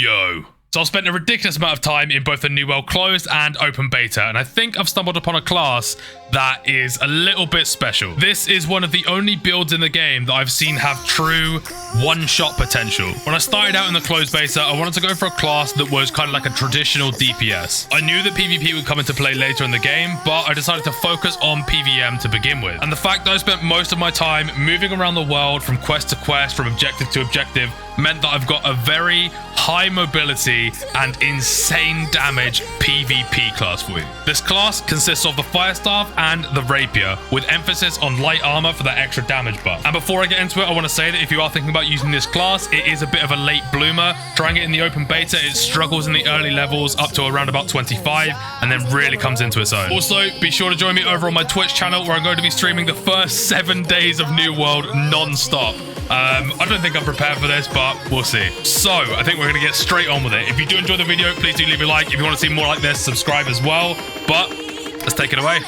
Yo. So I've spent a ridiculous amount of time in both the new world closed and open beta, and I think I've stumbled upon a class that is a little bit special. This is one of the only builds in the game that I've seen have true one-shot potential. When I started out in the closed beta, I wanted to go for a class that was kind of like a traditional DPS. I knew that PvP would come into play later in the game, but I decided to focus on PvM to begin with. And the fact that I spent most of my time moving around the world from quest to quest, from objective to objective, meant that I've got a very high mobility and insane damage PvP class for you. This class consists of the Fire Staff and the Rapier, with emphasis on light armor for that extra damage buff. And before I get into it, I want to say that if you are thinking about using this class, it is a bit of a late bloomer. Trying it in the open beta, it struggles in the early levels up to around about 25, and then really comes into its own. Also, be sure to join me over on my Twitch channel, where I'm going to be streaming the first 7 days of New World non-stop. I don't think I'm prepared for this, but we'll see. So I think we're going to get straight on with it. If you do enjoy the video, please do leave a like. If you want to see more like this, subscribe as well. But let's take it away.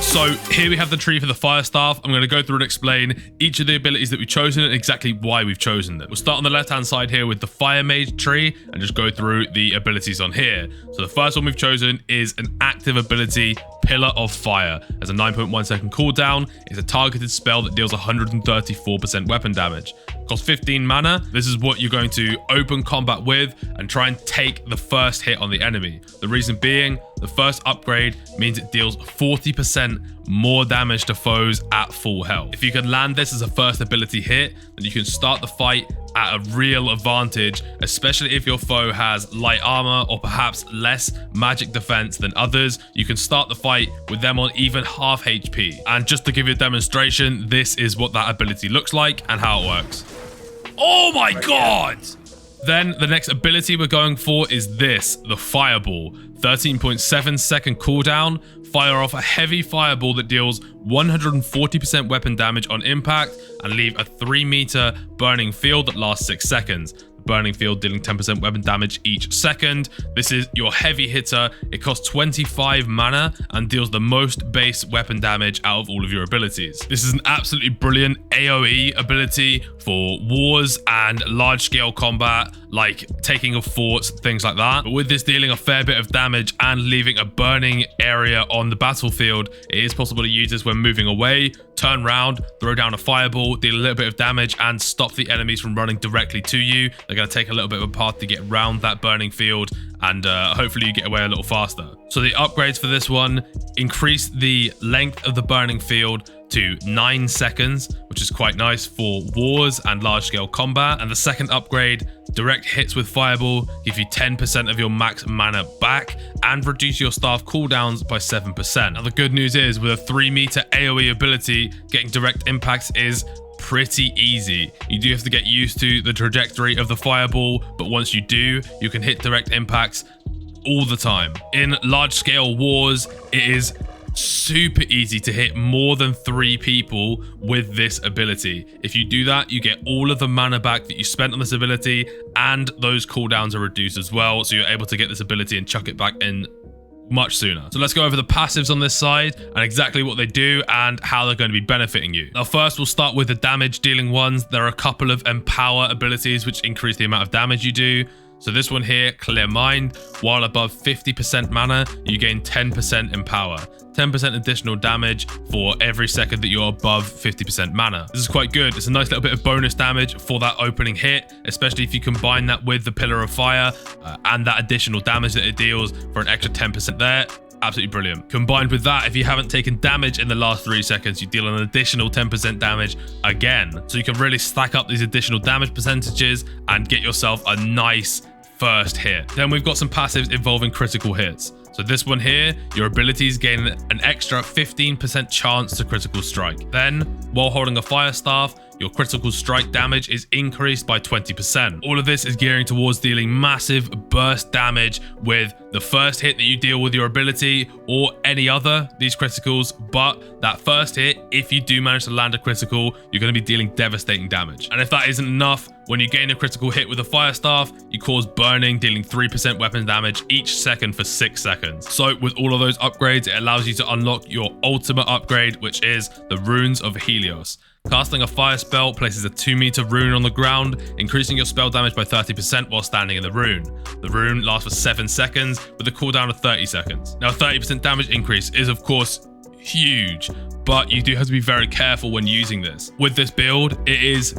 So here we have the tree for the Fire Staff. I'm going to go through and explain each of the abilities that we've chosen and exactly why we've chosen them. We'll start on the left-hand side here with the Fire Mage tree and just go through the abilities on here. So the first one we've chosen is an active ability, Pillar of Fire. Has a 9.1 second cooldown. It's a targeted spell that deals 134% weapon damage. Costs 15 mana. This is what you're going to open combat with and try and take the first hit on the enemy. The reason being, the first upgrade means it deals 40% more damage to foes at full health. If you can land this as a first ability hit, then you can start the fight at a real advantage, especially if your foe has light armor or perhaps less magic defense than others. You can start the fight with them on even half HP. And just to give you a demonstration, this is what that ability looks like and how it works. Oh my god! Then the next ability we're going for is this, the Fireball. 13.7 second cooldown. Fire off a heavy fireball that deals 140% weapon damage on impact and leave a 3 meter burning field that lasts 6 seconds. Burning field dealing 10% weapon damage each second. This is your heavy hitter. It costs 25 mana and deals the most base weapon damage out of all of your abilities. This is an absolutely brilliant AoE ability for wars and large scale combat, like taking of forts, things like that. But with this dealing a fair bit of damage and leaving a burning area on the battlefield, it is possible to use this when moving away, turn around, throw down a fireball, deal a little bit of damage and stop the enemies from running directly to you. They're going to take a little bit of a path to get around that burning field, and hopefully you get away a little faster. So the upgrades for this one increase the length of the burning field to 9 seconds, which is quite nice for wars and large scale combat. And the second upgrade, direct hits with fireball, give you 10% of your max mana back and reduce your staff cooldowns by 7%. Now the good news is, with a 3 meter AoE ability, getting direct impacts is pretty easy. You do have to get used to the trajectory of the fireball, but once you do, you can hit direct impacts all the time. In large scale wars, it is super easy to hit more than 3 people with this ability. If you do that, you get all of the mana back that you spent on this ability, and those cooldowns are reduced as well, so you're able to get this ability and chuck it back in much sooner. So let's go over the passives on this side and exactly what they do and how they're going to be benefiting you. Now first, we'll start with the damage dealing ones. There are a couple of empower abilities which increase the amount of damage you do. So this one here, Clear Mind, while above 50% mana, you gain 10% empower. 10% additional damage for every second that you're above 50% mana. This is quite good. It's a nice little bit of bonus damage for that opening hit, especially if you combine that with the Pillar of Fire and that additional damage that it deals for an extra 10% there. Absolutely brilliant. Combined with that, if you haven't taken damage in the last 3 seconds, you deal an additional 10% damage again. So you can really stack up these additional damage percentages and get yourself a nice first hit. Then we've got some passives involving critical hits. So this one here, your abilities gain an extra 15% chance to critical strike. Then, while holding a Fire Staff, your critical strike damage is increased by 20%. All of this is gearing towards dealing massive burst damage with the first hit that you deal with your ability or any other these criticals, but that first hit, if you do manage to land a critical, you're going to be dealing devastating damage. And if that isn't enough, when you gain a critical hit with a Fire Staff, you cause burning, dealing 3% weapon damage each second for 6 seconds. So with all of those upgrades, it allows you to unlock your ultimate upgrade, which is the Runes of Helios. Casting a fire spell places a 2-meter rune on the ground, increasing your spell damage by 30% while standing in the rune. The rune lasts for 7 seconds with a cooldown of 30 seconds. Now, a 30% damage increase is, of course, huge, but you do have to be very careful when using this. With this build, it is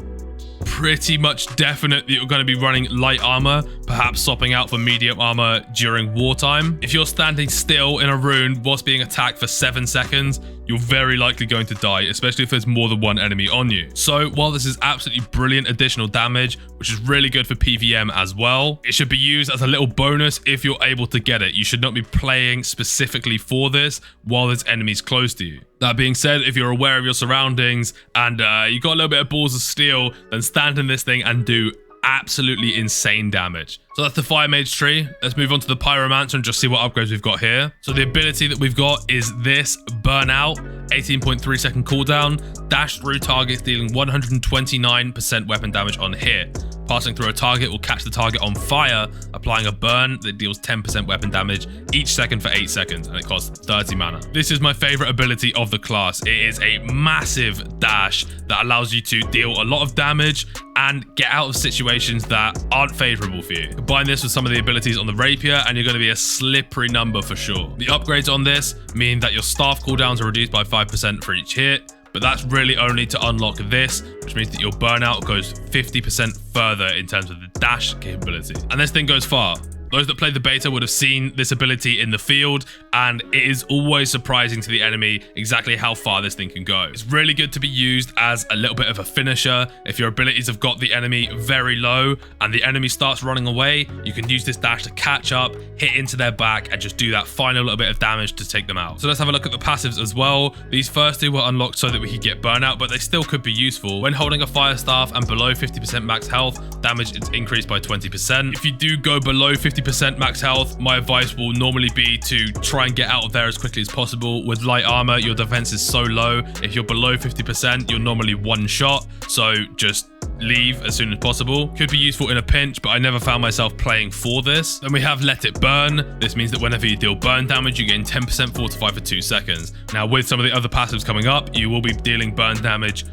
pretty much definite that you're going to be running light armor, perhaps swapping out for medium armor during wartime. If you're standing still in a rune whilst being attacked for 7 seconds, you're very likely going to die, especially if there's more than one enemy on you. So while this is absolutely brilliant additional damage, which is really good for PvM as well, it should be used as a little bonus if you're able to get it. You should not be playing specifically for this while there's enemies close to you. That being said, if you're aware of your surroundings and you got a little bit of balls of steel, then stand in this thing and do absolutely insane damage. So that's the Fire Mage tree. Let's move on to the Pyromancer and just see what upgrades we've got here. So the ability that we've got is this Burnout, 18.3 second cooldown, dash through targets dealing 129% weapon damage on hit. Passing through a target will catch the target on fire, applying a burn that deals 10% weapon damage each second for 8 seconds, and it costs 30 mana. This is my favorite ability of the class. It is a massive dash that allows you to deal a lot of damage and get out of situations that aren't favorable for you. Combine this with some of the abilities on the Rapier and you're going to be a slippery number for sure. The upgrades on this mean that your staff cooldowns are reduced by 5% for each hit, but that's really only to unlock this, which means that your burnout goes 50% further in terms of the dash capability. And this thing goes far. Those that played the beta would have seen this ability in the field, and it is always surprising to the enemy exactly how far this thing can go. It's really good to be used as a little bit of a finisher. If your abilities have got the enemy very low and the enemy starts running away, you can use this dash to catch up, hit into their back, and just do that final little bit of damage to take them out. So let's have a look at the passives as well. These first two were unlocked so that we could get burnout, but they still could be useful. When holding a fire staff and below 50% max health, damage is increased by 20%. If you do go below 50% max health, my advice will normally be to try and get out of there as quickly as possible. With light armor, your defense is so low. If you're below 50%, you're normally one shot, so just leave as soon as possible. Could be useful in a pinch, but I never found myself playing for this. Then we have Let It Burn. This means that whenever you deal burn damage, you gain 10% fortify for 2 seconds. Now, with some of the other passives coming up, you will be dealing burn damage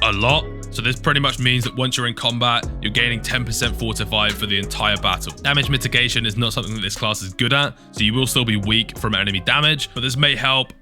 a lot. So this pretty much means that once you're in combat, you're gaining 10% fortified for the entire battle. Damage mitigation is not something that this class is good at, so you will still be weak from enemy damage, but this may help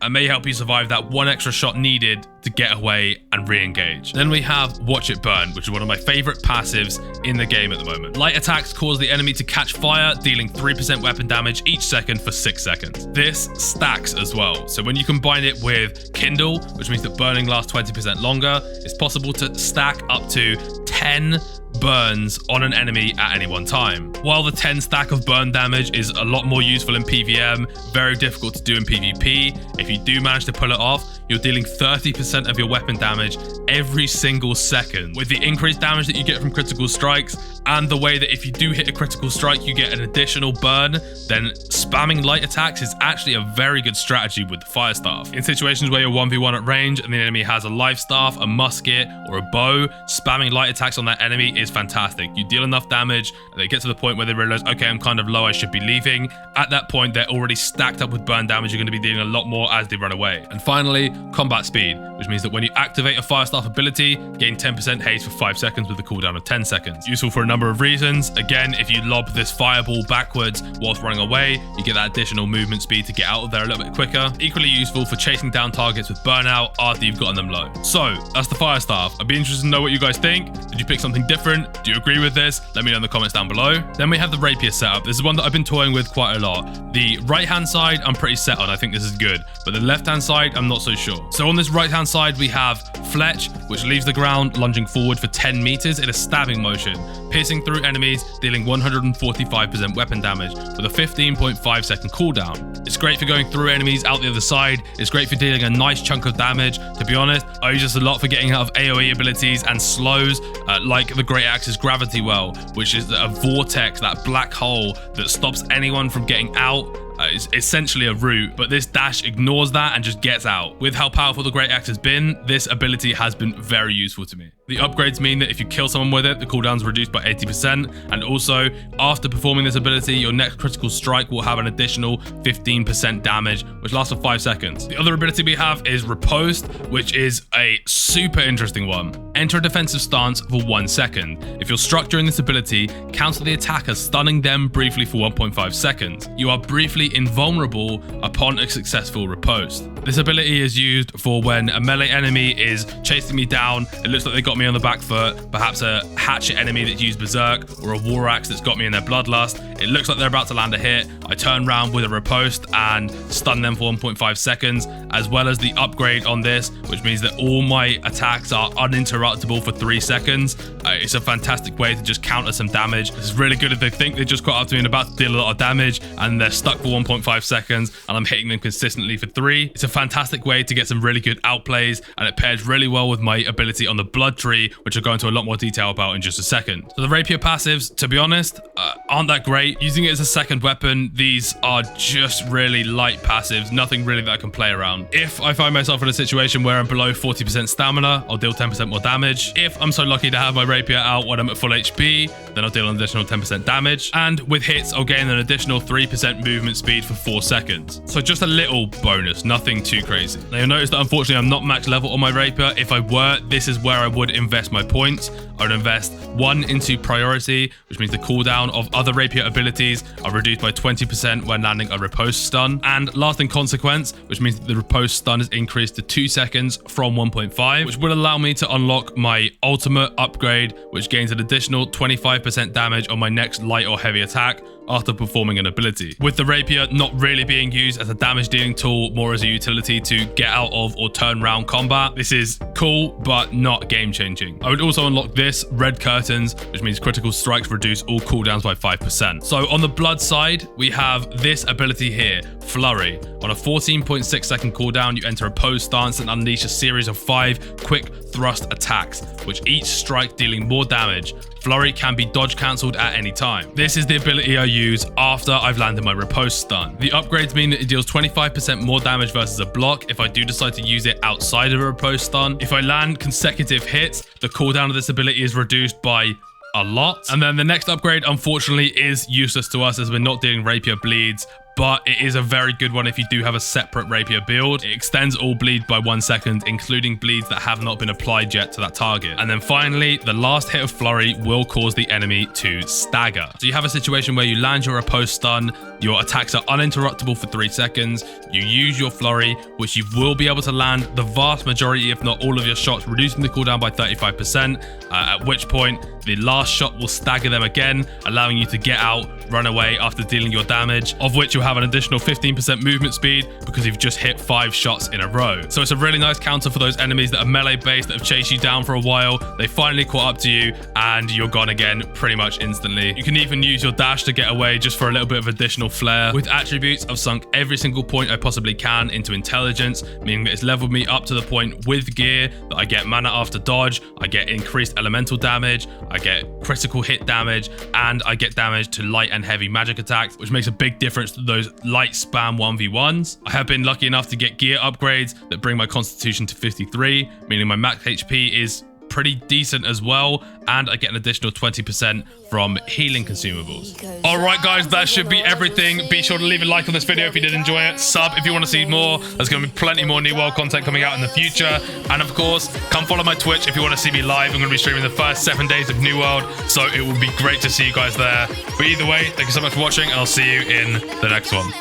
you survive that one extra shot needed to get away and re-engage. Then we have Watch It Burn, which is one of my favorite passives in the game at the moment. Light attacks cause the enemy to catch fire, dealing 3% weapon damage each second for 6 seconds. This stacks as well. So when you combine it with Kindle, which means that burning lasts 20% longer, it's possible to stack up to 10 burns on an enemy at any one time. While the 10 stack of burn damage is a lot more useful in PvM, very difficult to do in PvP, if you do manage to pull it off, you're dealing 30% of your weapon damage every single second. With the increased damage that you get from critical strikes, and the way that if you do hit a critical strike, you get an additional burn, then spamming light attacks is actually a very good strategy with the fire staff. In situations where you're 1v1 at range and the enemy has a life staff, a musket, or a bow, spamming light attacks on that enemy is fantastic. You deal enough damage, and they get to the point where they realize, okay, I'm kind of low, I should be leaving. At that point, they're already stacked up with burn damage. You're going to be dealing a lot more as they run away. And finally, combat speed, which means that when you activate a fire staff ability, gain 10% haste for 5 seconds with a cooldown of 10 seconds. Useful for a number of reasons. Again, if you lob this fireball backwards whilst running away, you get that additional movement speed to get out of there a little bit quicker. Equally useful for chasing down targets with burnout after you've gotten them low. So that's the fire staff. I'd be interested to know what you guys think. Did you pick something different? Do you agree with this? Let me know in the comments down below. Then we have the Rapier setup. This is one that I've been toying with quite a lot. The right hand side I'm pretty set on. I think this is good, but the left hand side I'm not so sure. So on this right hand side we have Fletch, which leaves the ground lunging forward for 10 meters in a stabbing motion, piercing through enemies, dealing 145% weapon damage with a 15.5 second cooldown. It's great for going through enemies out the other side. It's great for dealing a nice chunk of damage. To be honest, I use this a lot for getting out of AoE abilities and slows, like the Great Axe's Gravity Well, which is a vortex, that black hole that stops anyone from getting out. It's essentially a route, but this dash ignores that and just gets out. With how powerful the Great Axe has been, this ability has been very useful to me. The upgrades mean that if you kill someone with it, the cooldown's reduced by 80%. And also, after performing this ability, your next critical strike will have an additional 15% damage, which lasts for 5 seconds. The other ability we have is Riposte, which is a super interesting one. Enter a defensive stance for 1 second. If you're struck during this ability, counter the attacker, stunning them briefly for 1.5 seconds. You are briefly invulnerable upon a successful riposte. This ability is used for when a melee enemy is chasing me down, it looks like they got me on the back foot, perhaps a hatchet enemy that's used berserk, or a war axe that's got me in their bloodlust. It looks like they're about to land a hit. I turn around with a riposte and stun them for 1.5 seconds, as well as the upgrade on this, which means that all my attacks are uninterruptible for 3 seconds. It's a fantastic way to just counter some damage. It's really good if they think they just got up to me and about to deal a lot of damage, and they're stuck for 1.5 seconds, and I'm hitting them consistently for 3. It's a fantastic way to get some really good outplays, and it pairs really well with my ability on the blood tree, which I'll go into a lot more detail about in just a second. So the rapier passives, to be honest, aren't that great. Using it as a second weapon, these are just really light passives, nothing really that I can play around. If I find myself in a situation where I'm below 40% stamina, I'll deal 10% more damage. If I'm so lucky to have my rapier out when I'm at full HP, then I'll deal an additional 10% damage. And with hits, I'll gain an additional 3% movement speed for 4 seconds. So just a little bonus, nothing too crazy. Now you'll notice that unfortunately I'm not max level on my rapier. If I were, this is where I would invest my points. I would invest 1 into priority, which means the cooldown of other rapier abilities are reduced by 20% when landing a riposte stun. And lasting consequence, which means that the riposte stun is increased to 2 seconds from 1.5, which will allow me to unlock my ultimate upgrade, which gains an additional 25% damage on my next light or heavy attack after performing an ability. With the rapier not really being used as a damage dealing tool, more as a utility to get out of or turn round combat, this is cool, but not game changing. I would also unlock this, Red Curtains, which means critical strikes reduce all cooldowns by 5%. So on the blood side, we have this ability here, Flurry. On a 14.6 second cooldown, you enter a pose stance and unleash a series of 5 quick thrust attacks, which each strike dealing more damage. Flurry can be dodge cancelled at any time. This is the ability I use after I've landed my riposte stun. The upgrades mean that it deals 25% more damage versus a block if I do decide to use it outside of a riposte stun. If I land consecutive hits, the cooldown of this ability is reduced by a lot. And then the next upgrade, unfortunately, is useless to us as we're not dealing rapier bleeds, but it is a very good one if you do have a separate rapier build. It extends all bleed by 1 second, including bleeds that have not been applied yet to that target. And then finally, the last hit of Flurry will cause the enemy to stagger. So you have a situation where you land your riposte stun, your attacks are uninterruptible for 3 seconds, you use your Flurry, which you will be able to land the vast majority, if not all of your shots, reducing the cooldown by 35%, at which point the last shot will stagger them again, allowing you to get out, run away after dealing your damage, of which you'll have an additional 15% movement speed because you've just hit 5 shots in a row. So it's a really nice counter for those enemies that are melee based, that have chased you down for a while. They finally caught up to you and you're gone again pretty much instantly. You can even use your dash to get away just for a little bit of additional flair. With attributes, I've sunk every single point I possibly can into intelligence, meaning that it's leveled me up to the point with gear that I get mana after dodge, I get increased elemental damage, I get critical hit damage, and I get damage to light and heavy magic attacks, which makes a big difference to those light spam 1v1s. I have been lucky enough to get gear upgrades that bring my constitution to 53, meaning my max HP is pretty decent as well, and I get an additional 20% from healing consumables. All right, guys, that should be everything. Be sure to leave a like on this video if you did enjoy it. Sub if you want to see more. There's going to be plenty more New World content coming out in the future. And of course, come follow my Twitch if you want to see me live. I'm going to be streaming the first 7 days of New World, so it will be great to see you guys there. But either way, thank you so much for watching, and I'll see you in the next one.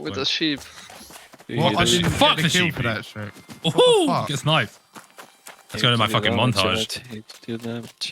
With the sheep. What? I should fuck the sheep for that shit. Oh, get sniped. Let's go to my fucking montage.